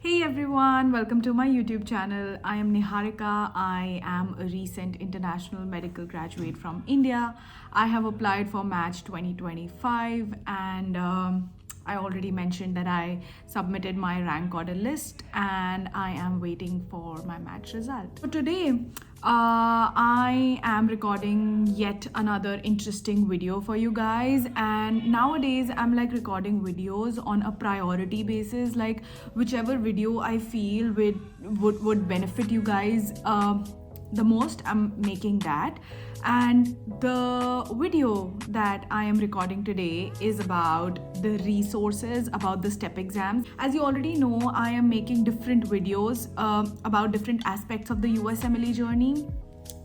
Hey everyone, welcome to my YouTube channel. I am Niharika. I am a recent international medical graduate from India. I have applied for Match 2025 and I already mentioned that I submitted my rank order list and I am waiting for my match result. So today, I am recording yet another interesting video for you guys, and nowadays I'm like recording videos on a priority basis, like whichever video I feel would benefit you guys the most, I'm making that. And the video that I am recording today is about the resources about the STEP exams. As you already know, I am making different videos about different aspects of the USMLE journey.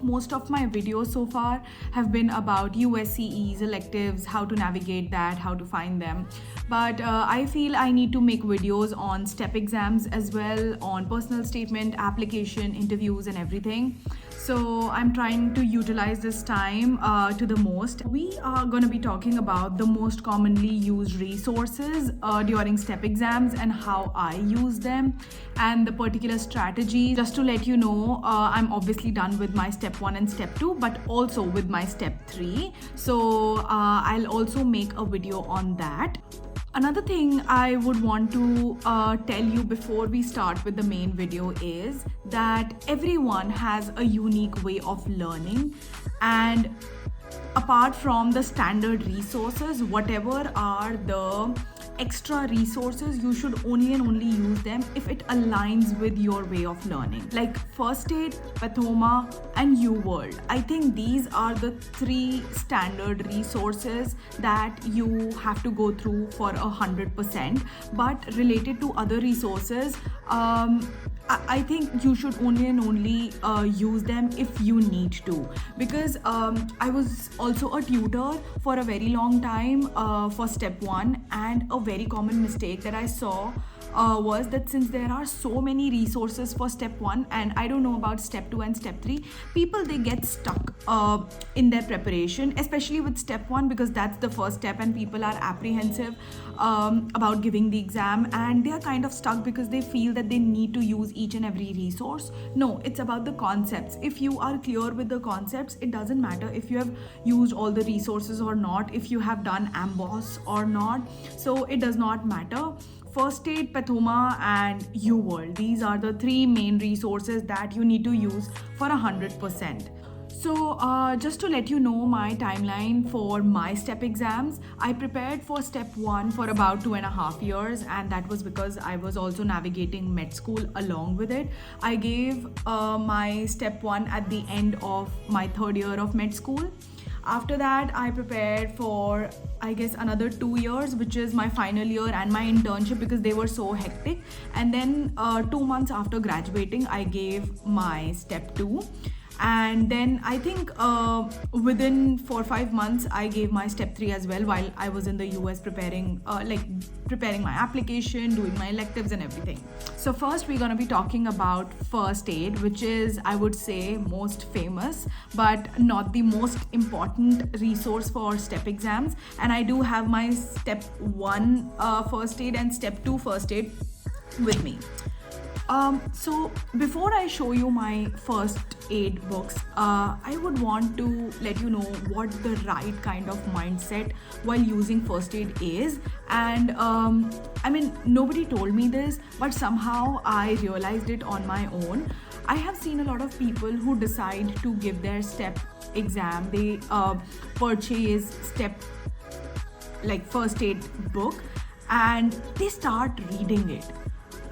Most of my videos so far have been about USCEs, electives, how to navigate that, how to find them. But I feel I need to make videos on STEP exams as well, on personal statement, application, interviews, and everything. So I'm trying to utilize this time to the most. We are going to be talking about the most commonly used resources during STEP exams and how I use them and the particular strategy. Just to let you know, I'm obviously done with my Step 1 and Step 2, but also with my Step 3. So I'll also make a video on that. Another thing I would want to tell you before we start with the main video is that everyone has a unique way of learning, and apart from the standard resources, whatever are the extra resources, you should only and only use them if it aligns with your way of learning. Like First Aid, Pathoma, and UWorld. I think these are the three standard resources that you have to go through for 100%. But related to other resources, I think you should only and only use them if you need to, because I was also a tutor for a very long time for Step 1, and a very common mistake that I saw was that since there are so many resources for Step 1 and I don't know about Step 2 and Step 3, people, they get stuck in their preparation, especially with Step 1, because that's the first step and people are apprehensive about giving the exam, and they are kind of stuck because they feel that they need to use each and every resource. No, it's about the concepts. If you are clear with the concepts, it doesn't matter if you have used all the resources or not, if you have done AMBOSS or not, so it does not matter. First Aid, Pathoma, and UWorld. These are the three main resources that you need to use for 100%. So just to let you know my timeline for my STEP exams, I prepared for Step 1 for about 2.5 years, and that was because I was also navigating med school along with it. I gave my Step 1 at the end of my third year of med school. After that, I prepared for, I guess, another 2 years, which is my final year and my internship, because they were so hectic. And then 2 months after graduating, I gave my Step 2. And then I think within 4 or 5 months, I gave my Step 3 as well, while I was in the US preparing my application, doing my electives and everything. So first we're going to be talking about First Aid, which is, I would say, most famous but not the most important resource for STEP exams. And I do have my Step 1 First Aid and Step 2 First Aid with me. So before I show you my first aid books, I would want to let you know what the right kind of mindset while using first aid is. And I mean, nobody told me this, but somehow I realized it on my own. I have seen a lot of people who decide to give their STEP exam. They purchase STEP, like first aid book, and they start reading it.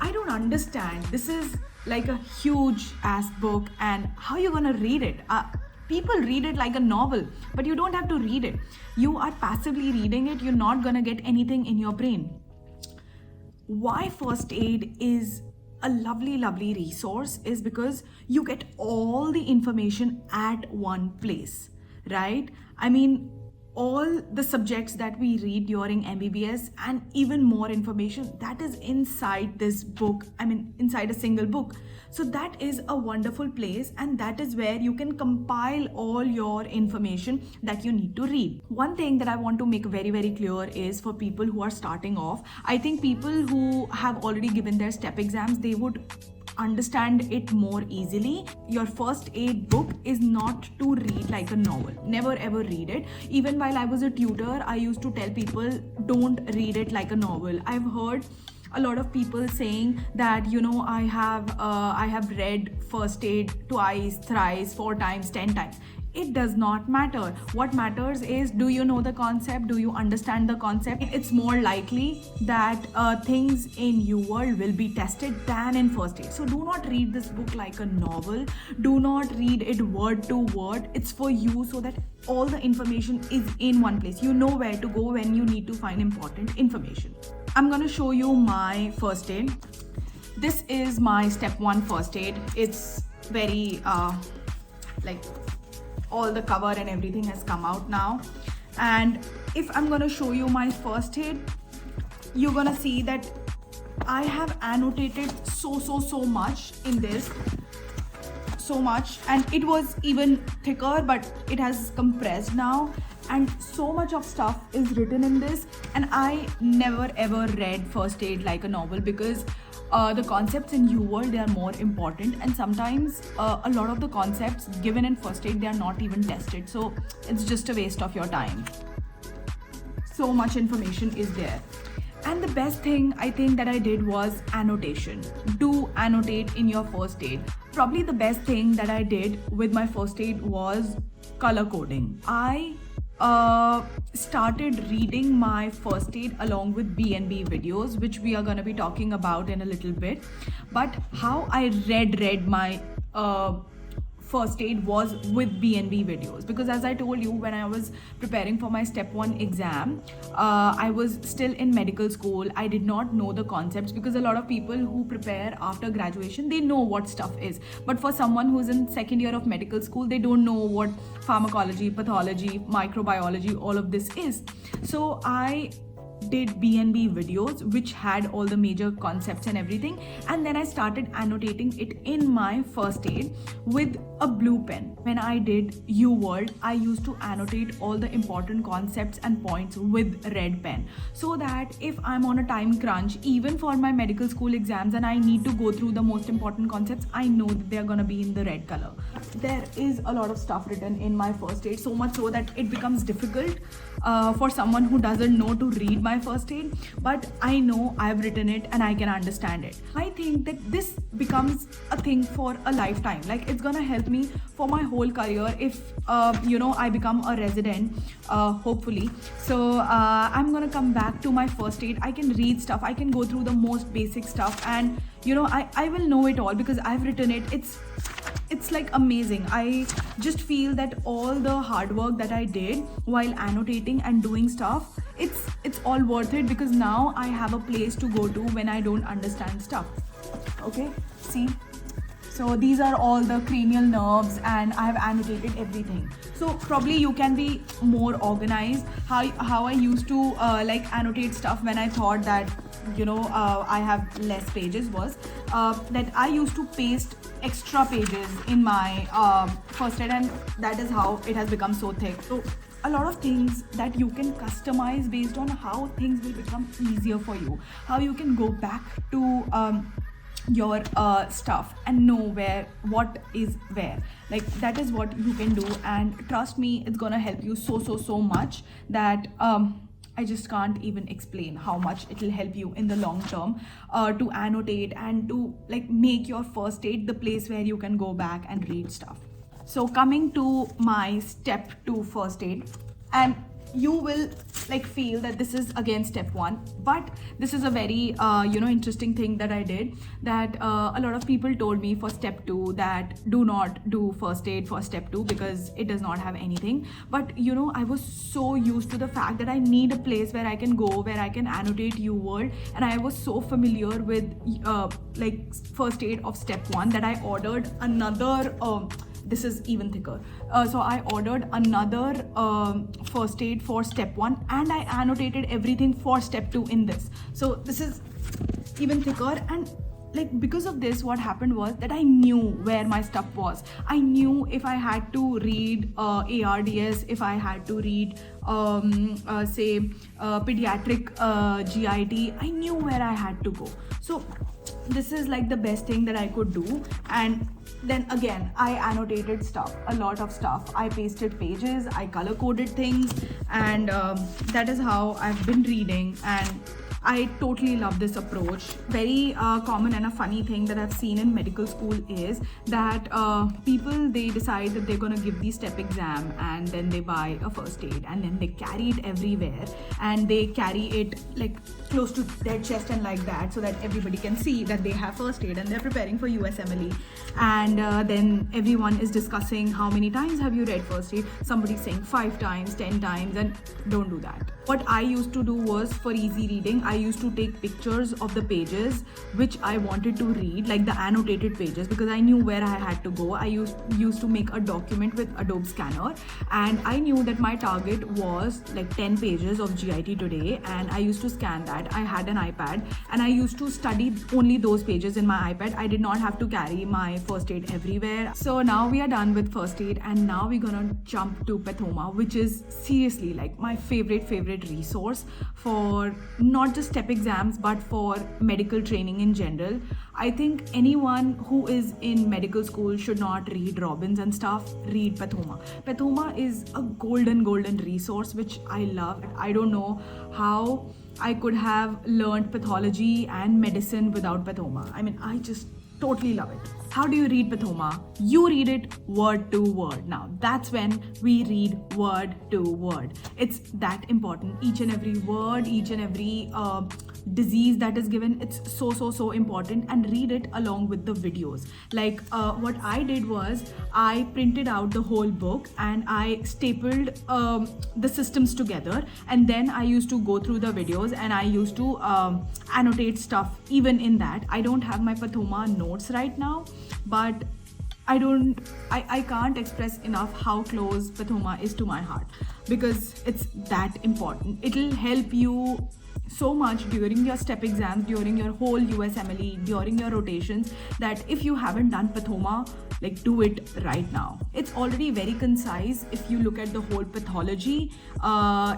I don't understand. This is like a huge ass book, and how you gonna read it? People read it like a novel, but you don't have to read it. You are passively reading it. You're not gonna get anything in your brain. Why First Aid is a lovely resource is because you get all the information at one place, right? I mean, all the subjects that we read during MBBS and even more information that is inside this book, I mean inside a single book. So that is a wonderful place, and that is where you can compile all your information that you need to read. One thing that I want to make very, very clear is for people who are starting off, I think people who have already given their step exams, they would understand it more easily. Your first aid book is not to read like a novel. Never ever read it. Even while I was a tutor, I used to tell people, don't read it like a novel. I've heard a lot of people saying that, I have read first aid twice, thrice, 4 times, 10 times. It does not matter. What matters is, do you know the concept? Do you understand the concept? It's more likely that things in UWorld will be tested than in first aid. So do not read this book like a novel. Do not read it word to word. It's for you, so that all the information is in one place. You know where to go when you need to find important information. I'm going to show you my first aid. This is my step 1 first aid. It's very all the cover and everything has come out now. And if I'm going to show you my first aid, you're going to see that I have annotated so much in this. So much, and it was even thicker, but it has compressed now, and so much of stuff is written in this. And I never ever read first aid like a novel, because the concepts in UWorld, they are more important, and sometimes a lot of the concepts given in first aid, they are not even tested, so it's just a waste of your time. So much information is there. And the best thing I think that I did was annotation. Do annotate in your first aid. Probably the best thing that I did with my first aid was color coding. I started reading my first aid along with BNB videos, which we are going to be talking about in a little bit. But how I read my first aid was with BNB videos, because as I told you, when I was preparing for my step 1 exam, I was still in medical school. I did not know the concepts, because a lot of people who prepare after graduation, they know what stuff is, but for someone who's in second year of medical school, they don't know what pharmacology, pathology, microbiology, all of this is. So I did BNB videos which had all the major concepts and everything, and then I started annotating it in my first aid with a blue pen. When I did UWorld, I used to annotate all the important concepts and points with red pen, so that if I'm on a time crunch, even for my medical school exams, and I need to go through the most important concepts, I know that they're gonna be in the red color. There is a lot of stuff written in my first aid, so much so that it becomes difficult for someone who doesn't know to read my first aid, but I know I've written it and I can understand it. I think that this becomes a thing for a lifetime. Like, it's gonna help me for my whole career if I become a resident, hopefully. So I'm gonna come back to my first aid. I can read stuff, I can go through the most basic stuff, and I will know it all because I've written it. It's like amazing. I just feel that all the hard work that I did while annotating and doing stuff, it's all worth it, because now I have a place to go to when I don't understand stuff. Okay, see, so these are all the cranial nerves, and I have annotated everything. So probably you can be more organized. How I used to annotate stuff when I thought that I have less pages was that I used to paste extra pages in my first aid, and that is how it has become so thick. So a lot of things that you can customize based on how things will become easier for you, how you can go back to your stuff and know what is where. Like, that is what you can do, and trust me, it's gonna help you so much that I just can't even explain how much it will help you in the long term to annotate and to make your first aid the place where you can go back and read stuff. So coming to my step 2 first aid, and you will feel that this is again step 1, but this is a very interesting thing that I did, that a lot of people told me for step 2 that do not do first aid for step 2 because it does not have anything. But I was so used to the fact that I need a place where I can go, where I can annotate UWorld, and I was so familiar with first aid of step 1 that I ordered another this is even thicker. So I ordered another first aid for step 1, and I annotated everything for step 2 in this. So this is even thicker, and like because of this, what happened was that I knew where my stuff was. I knew if I had to read ARDS, if I had to read pediatric GIT, I knew where I had to go. So this is like the best thing that I could do. And then again, I annotated stuff, a lot of stuff. I pasted pages, I color coded things, and that is how I've been reading. And I totally love this approach. Very common and a funny thing that I've seen in medical school is that people, they decide that they're going to give the step exam, and then they buy a first aid, and then they carry it everywhere, and they carry it like close to their chest and like that, so that everybody can see that they have first aid and they're preparing for USMLE. And then everyone is discussing how many times have you read first aid. Somebody's saying 5 times, 10 times, and don't do that. What I used to do was, for easy reading, I used to take pictures of the pages which I wanted to read, like the annotated pages, because I knew where I had to go. I used to make a document with Adobe Scanner, and I knew that my target was like 10 pages of GIT today, and I used to scan that. I had an iPad, and I used to study only those pages in my iPad. I did not have to carry my first aid everywhere. So now we are done with first aid, and now we're gonna jump to Pathoma, which is seriously like my favorite resource for not just step exams but for medical training in general. I think anyone who is in medical school should not read Robbins and stuff. Read Pathoma. Pathoma is a golden resource which I love. I don't know how I could have learned pathology and medicine without Pathoma. I mean, I just totally love it. How do you read Pathoma? You read it word to word. Now that's when we read word to word. It's that important. Each and every word, each and every disease that is given, it's so important, and read it along with the videos. Like what I did was I printed out the whole book and I stapled the systems together, and then I used to go through the videos and I used to annotate stuff even in that. I don't have my Pathoma notes right now, but I can't express enough how close Pathoma is to my heart, because it's that important. It'll help you so much during your step exams, during your whole USMLE, during your rotations, that if you haven't done Pathoma, like do it right now. It's already very concise. If you look at the whole pathology,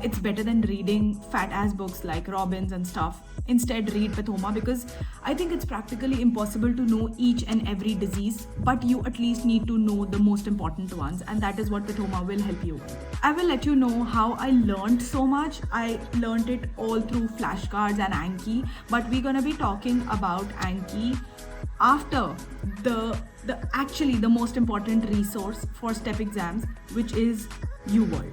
it's better than reading fat ass books like Robbins and stuff. Instead, read Pathoma, because I think it's practically impossible to know each and every disease, but you at least need to know the most important ones, and that is what Pathoma will help you with. I will let you know how I learned so much. I learned it all through flashcards and Anki, but we're gonna be talking about Anki after the most important resource for step exams, which is UWorld.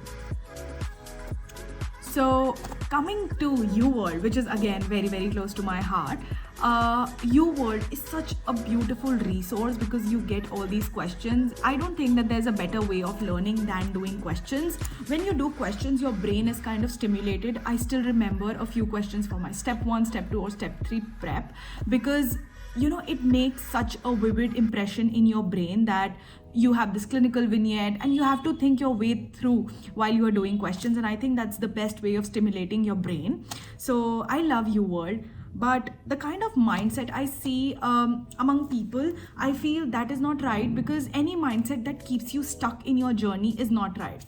So coming to UWorld, which is again very close to my heart, UWorld is such a beautiful resource because you get all these questions. I don't think that there's a better way of learning than doing questions. When you do questions, your brain is kind of stimulated. I still remember a few questions for my step 1, step 2 or step 3 prep, because it makes such a vivid impression in your brain that you have this clinical vignette and you have to think your way through while you are doing questions, and I think that's the best way of stimulating your brain. So I love UWorld, but the kind of mindset I see among people, I feel that is not right, because any mindset that keeps you stuck in your journey is not right.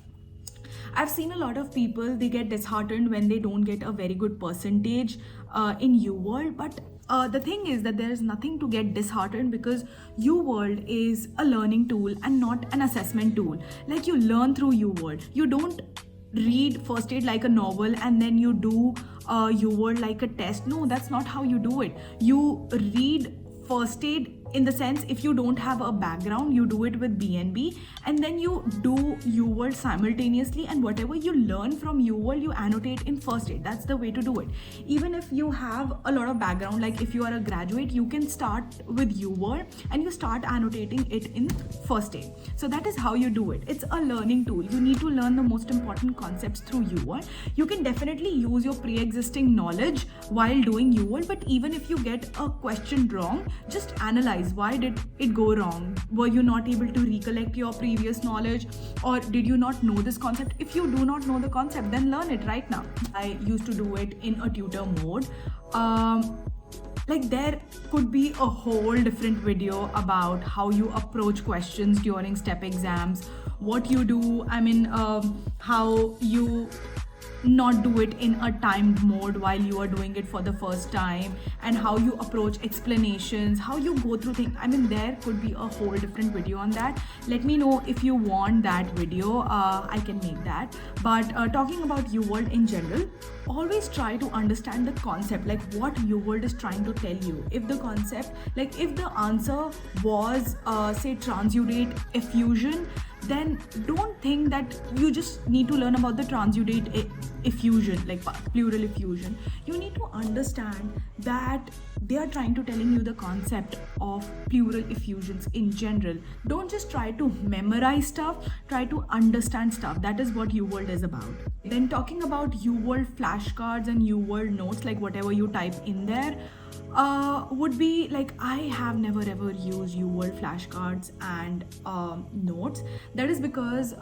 I've seen a lot of people, they get disheartened when they don't get a very good percentage in UWorld, but the thing is that there is nothing to get disheartened, because UWorld is a learning tool and not an assessment tool. Like, you learn through UWorld. You don't read first aid like a novel and then you do UWorld like a test. No, that's not how you do it. You read first aid in the sense, if you don't have a background, you do it with BNB, and then you do UWorld simultaneously, and whatever you learn from UWorld, you annotate in first aid. That's the way to do it. Even if you have a lot of background, like if you are a graduate, you can start with UWorld and you start annotating it in first aid. So that is how you do it. It's a learning tool. You need to learn the most important concepts through UWorld. You can definitely use your pre-existing knowledge while doing UWorld, but even if you get a question wrong, just analyze memorize? Why did it go wrong? Were you not able to recollect your previous knowledge, or did you not know this concept? If you do not know the concept, then learn it right now. I used to do it in a tutor mode. Like there could be a whole different video about how you approach questions during step exams, what you do, how you not do it in a timed mode while you are doing it for the first time, and how you approach explanations, how you go through things. There could be a whole different video on that. Let me know if you want that video. I can make that. But talking about UWorld in general, always try to understand the concept, like what UWorld is trying to tell you. If the concept, like if the answer was say transudate effusion, then don't think that you just need to learn about the transudate effusion, like pleural effusion. You need to understand that they are trying to telling you the concept of pleural effusions in general. Don't just try to memorize stuff, try to understand stuff. That is what UWorld is about. Then talking about UWorld flashcards and UWorld notes, like whatever you type in there, would be like, I have never ever used UWorld flashcards and notes. That is because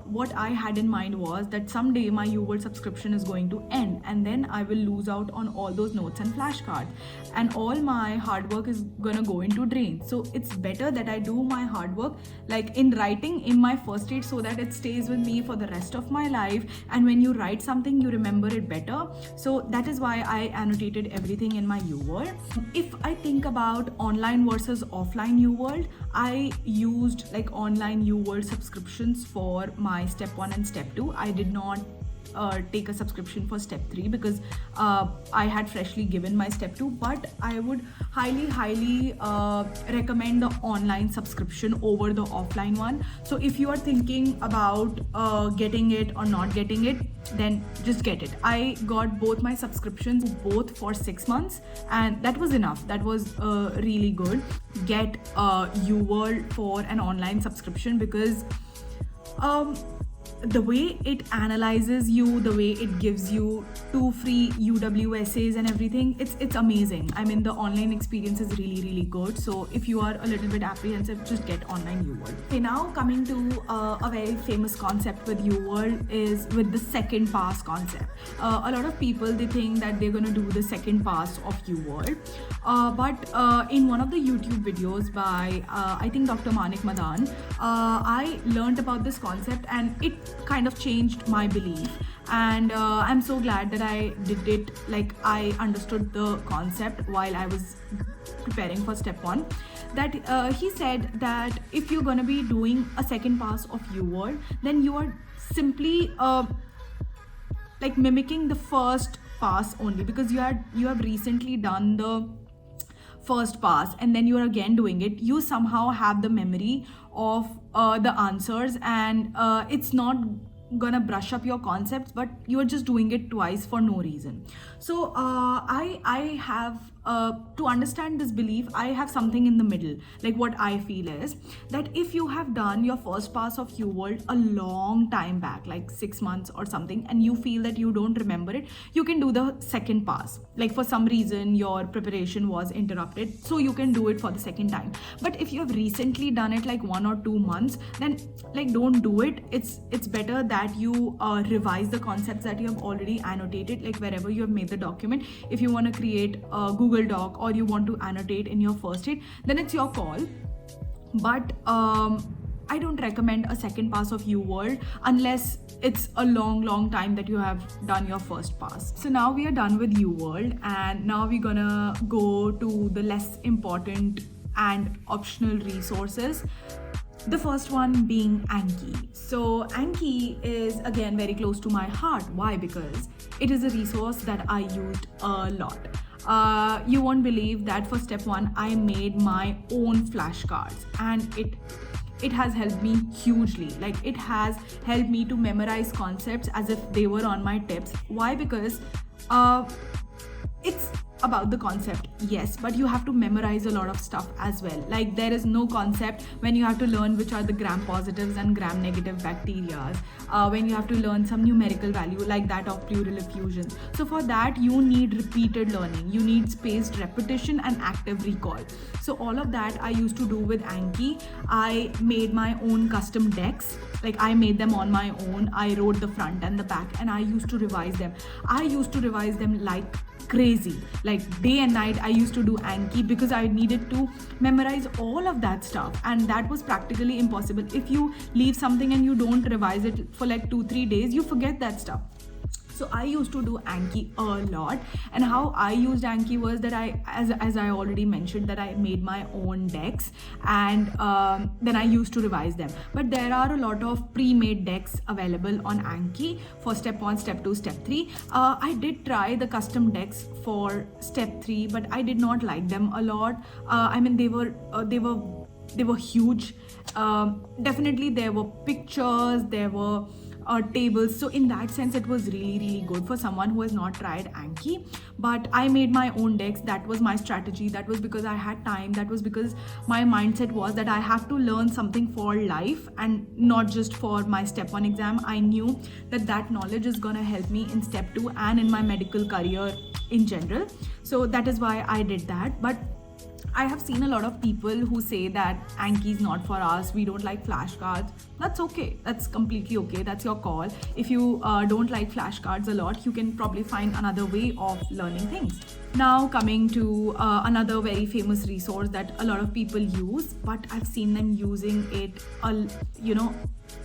what I had in mind was that someday my UWorld subscription is going to end, and then I will lose out on all those notes and flashcards, and all my hard work is gonna go into drain. So it's better that I do my hard work like in writing in my first aid, so that it stays with me for the rest of my life, and when you write something you remember it better. So that is why I annotated everything in my UWorld. If I think about online versus offline UWorld, I used like online UWorld subscriptions for my step 1 and step 2. I did not take a subscription for step 3 because I had freshly given my step 2, but I would highly recommend the online subscription over the offline one. So if you are thinking about getting it or not getting it, then just get it. I got both my subscriptions, both for 6 months, and that was enough. That was really good. Get UWorld for an online subscription because the way it analyzes you, the way it gives you 2 free UW essays and everything, it's amazing. The online experience is really good. So if you are a little bit apprehensive, just get online UWorld. Okay, now coming to a very famous concept with UWorld is with the second pass concept. A lot of people, they think that they're gonna do the second pass of UWorld, but in one of the YouTube videos by I think Dr. Manik Madan, I learned about this concept, and it kind of changed my belief, and I'm so glad that I did it. Like I understood the concept while I was preparing for step 1, that he said that if you're gonna be doing a second pass of UWorld, then you are simply like mimicking the first pass only, because you have recently done the first pass and then you are again doing it. You somehow have the memory of the answers, and it's not gonna brush up your concepts, but you're just doing it twice for no reason. So I have to understand this belief, I have something in the middle. Like what I feel is that if you have done your first pass of UWorld a long time back, like 6 months or something, and you feel that you don't remember it, you can do the second pass. Like for some reason your preparation was interrupted, so you can do it for the second time. But if you have recently done it like 1 or 2 months, then like don't do it. It's better that you revise the concepts that you have already annotated, like wherever you have made the document. If you want to create a Google Doc or you want to annotate in your first aid, then it's your call. But I don't recommend a second pass of UWorld unless it's a long time that you have done your first pass. So now we are done with UWorld, and now we're gonna go to the less important and optional resources. The first one being Anki. So Anki is again very close to my heart. Why? Because it is a resource that I used a lot. You won't believe that for step 1 I made my own flashcards, and it has helped me hugely. Like it has helped me to memorize concepts as if they were on my tips. Why? Because it's about the concept, yes, but you have to memorize a lot of stuff as well. Like there is no concept when you have to learn which are the gram positives and gram negative bacteria, when you have to learn some numerical value like that of pleural effusion. So for that you need repeated learning, you need spaced repetition and active recall. So all of that I used to do with Anki. I made my own custom decks, like I made them on my own. I wrote the front and the back, and I used to revise them. I used to revise them like crazy, like day and night. I used to do Anki because I needed to memorize all of that stuff, and that was practically impossible. If you leave something and you don't revise it for like 2-3 days, you forget that stuff. So I used to do Anki a lot, and how I used Anki was that as I already mentioned, that I made my own decks, and then I used to revise them. But there are a lot of pre-made decks available on Anki for step 1, step 2, step 3. I did try the custom decks for step 3, but I did not like them a lot. I mean, they were huge. Definitely there were pictures, there were tables. So in that sense it was really good for someone who has not tried Anki. But I made my own decks. That was my strategy. That was because I had time. That was because my mindset was that I have to learn something for life and not just for my step 1 exam. I knew that that knowledge is gonna help me in step 2 and in my medical career in general. So that is why I did that. But I have seen a lot of people who say that Anki is not for us, we don't like flashcards. That's okay. That's completely okay. That's your call. If you don't like flashcards a lot, you can probably find another way of learning things. Now coming to another very famous resource that a lot of people use, but I've seen them using it,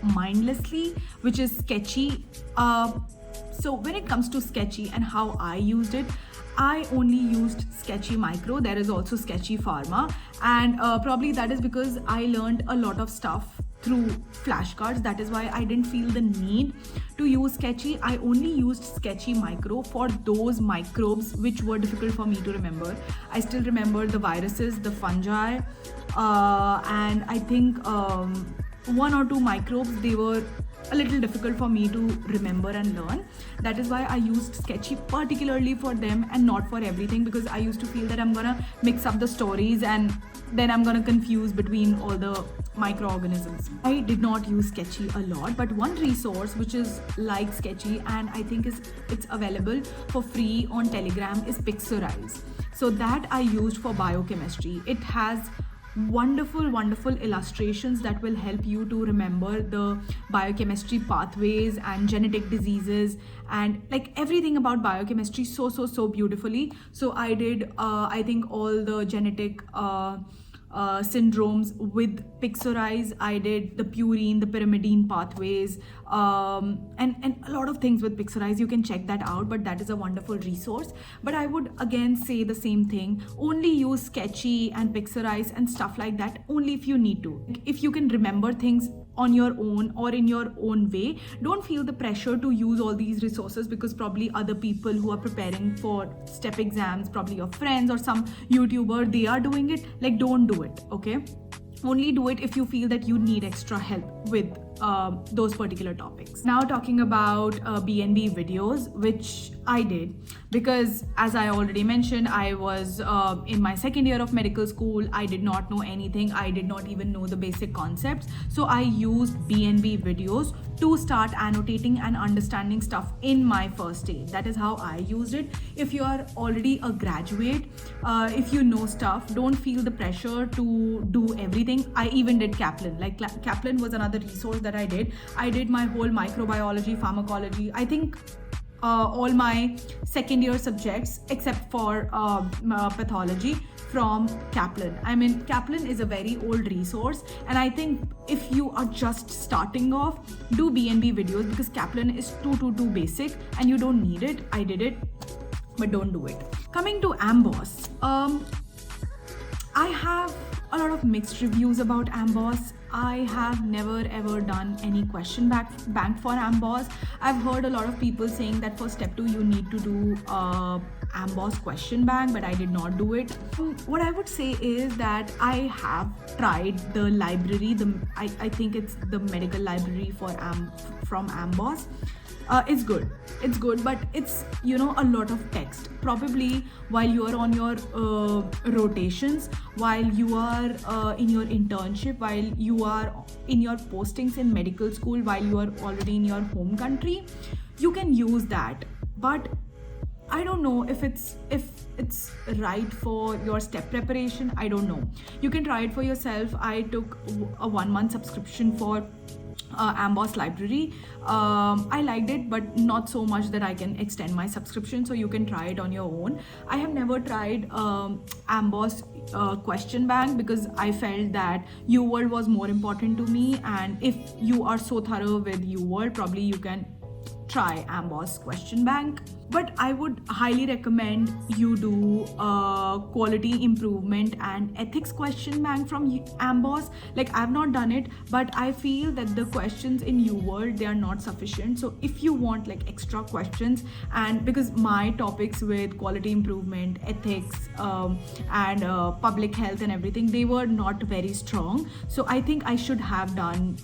mindlessly, which is Sketchy. So when it comes to Sketchy and how I used it, I only used Sketchy Micro. There is also Sketchy Pharma, and probably that is because I learned a lot of stuff through flashcards. That is why I didn't feel the need to use Sketchy. I only used Sketchy Micro for those microbes which were difficult for me to remember. I still remember the viruses, the fungi, and I think 1 or 2 microbes, they were a little difficult for me to remember and learn. That is why I used Sketchy particularly for them and not for everything, because I used to feel that I'm gonna mix up the stories and then I'm gonna confuse between all the microorganisms. I did not use Sketchy a lot, but one resource which is like Sketchy and I think it's available for free on Telegram is Pixorize. So that I used for biochemistry. It has wonderful illustrations that will help you to remember the biochemistry pathways and genetic diseases and like everything about biochemistry so beautifully. So I did I think all the genetic syndromes with Pixorize. I did the purine, the pyrimidine pathways, and a lot of things with Pixorize. You can check that out, but that is a wonderful resource. But I would again say the same thing. Only use Sketchy and Pixorize and stuff like that only if you need to. If you can remember things on your own or in your own way, don't feel the pressure to use all these resources because probably other people who are preparing for step exams, probably your friends or some YouTuber, they are doing it. Like, don't do it, okay? Only do it if you feel that you need extra help with those particular topics. Now talking about BNB videos, which I did because, as I already mentioned, I was in my second year of medical school. I did not know anything. I did not even know the basic concepts. So I used BNB videos to start annotating and understanding stuff in my first day. That is how I used it. If you are already a graduate, if you know stuff, don't feel the pressure to do everything. I even did Kaplan. Like Kaplan was another resource that I did. I did my whole microbiology, pharmacology. I think all my second year subjects except for pathology from Kaplan. I mean, Kaplan is a very old resource, and I think if you are just starting off, do BNB videos because Kaplan is too basic and you don't need it. I did it, but don't do it. Coming to Amboss, I have a lot of mixed reviews about Amboss. I have never ever done any question bank for Amboss. I've heard a lot of people saying that for step 2 you need to do Amboss question bank, but I did not do it. What I would say is that I have tried the library. I think it's the medical library from Amboss. It's good, but it's, you know, a lot of text. Probably while you are on your rotations, while you are in your internship, while you are in your postings in medical school, while you are already in your home country, you can use that. But I don't know if it's right for your step preparation. I don't know. You can try it for yourself. I took a 1 month subscription for Amboss library. I liked it, but not so much that I can extend my subscription. So you can try it on your own. I have never tried Amboss question bank because I felt that UWorld was more important to me. And if you are so thorough with UWorld, probably you can try Amboss question bank. But I would highly recommend you do quality improvement and ethics question bank from Amboss. Like, I've not done it, but I feel that the questions in UWorld, they are not sufficient. So if you want like extra questions, and because my topics with quality improvement, ethics, and public health and everything, they were not very strong. So I think I should have done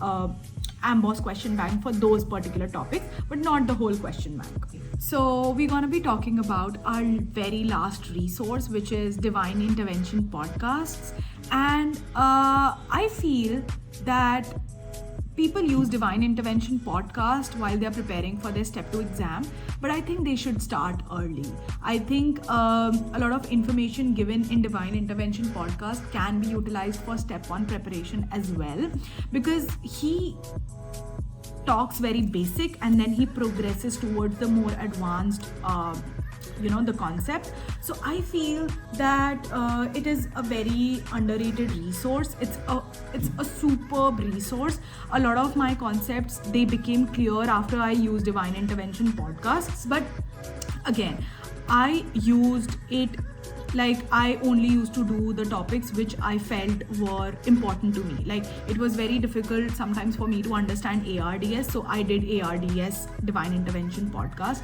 Amboss question bank for those particular topics, but not the whole question bank. So we're going to be talking about our very last resource, which is Divine Intervention podcasts. And I feel that people use Divine Intervention podcast while they're preparing for their step 2 exam, but I think they should start early. I think a lot of information given in Divine Intervention podcast can be utilized for step 1 preparation as well, because he talks very basic and then he progresses towards the more advanced the concept. So I feel that it is a very underrated resource. It's a superb resource. A lot of my concepts, they became clear after I used Divine Intervention podcasts. But again, I used it like I only used to do the topics which I felt were important to me. Like, it was very difficult sometimes for me to understand ARDS, so I did ARDS Divine Intervention podcast.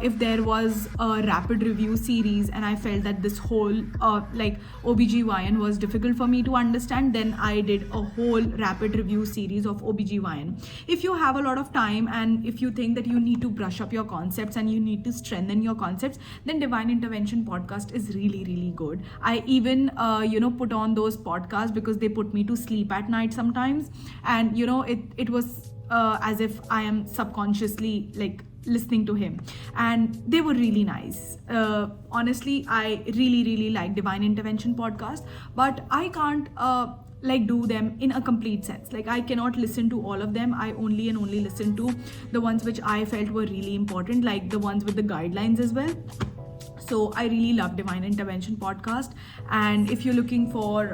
If there was a rapid review series and I felt that this whole OBGYN was difficult for me to understand, then I did a whole rapid review series of OBGYN. If you have a lot of time and if you think that you need to brush up your concepts and you need to strengthen your concepts, then Divine Intervention podcast is really good. I even put on those podcasts because they put me to sleep at night sometimes, and it was as if I am subconsciously like listening to him, and they were really nice. Honestly, I really like Divine Intervention podcast, but I can't do them in a complete sense. Like, I cannot listen to all of them. I only listen to the ones which I felt were really important, like the ones with the guidelines as well. So I really love Divine Intervention podcast. And if you're looking for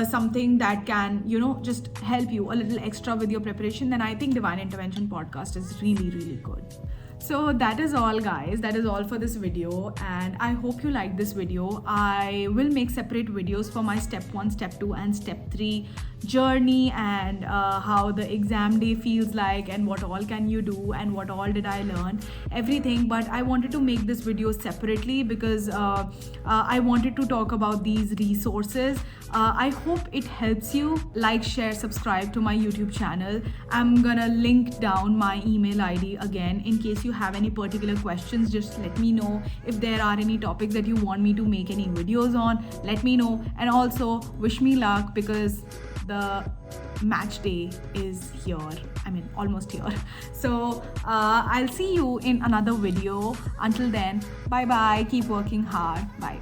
something that can, just help you a little extra with your preparation, then I think Divine Intervention podcast is really good. So that is all, guys. That is all for this video, and I hope you liked this video. I will make separate videos for my step 1, step 2 and step 3 journey, and how the exam day feels like, and what all can you do, and what all did I learn, everything. But I wanted to make this video separately because I wanted to talk about these resources. I hope it helps you. Like, share, subscribe to my YouTube channel. I'm gonna link down my email ID again in case you have any particular questions. Just let me know. If there are any topics that you want me to make any videos on, let me know. And also wish me luck, because the match day is here. I mean, almost here. So I'll see you in another video. Until then, bye bye. Keep working hard. Bye.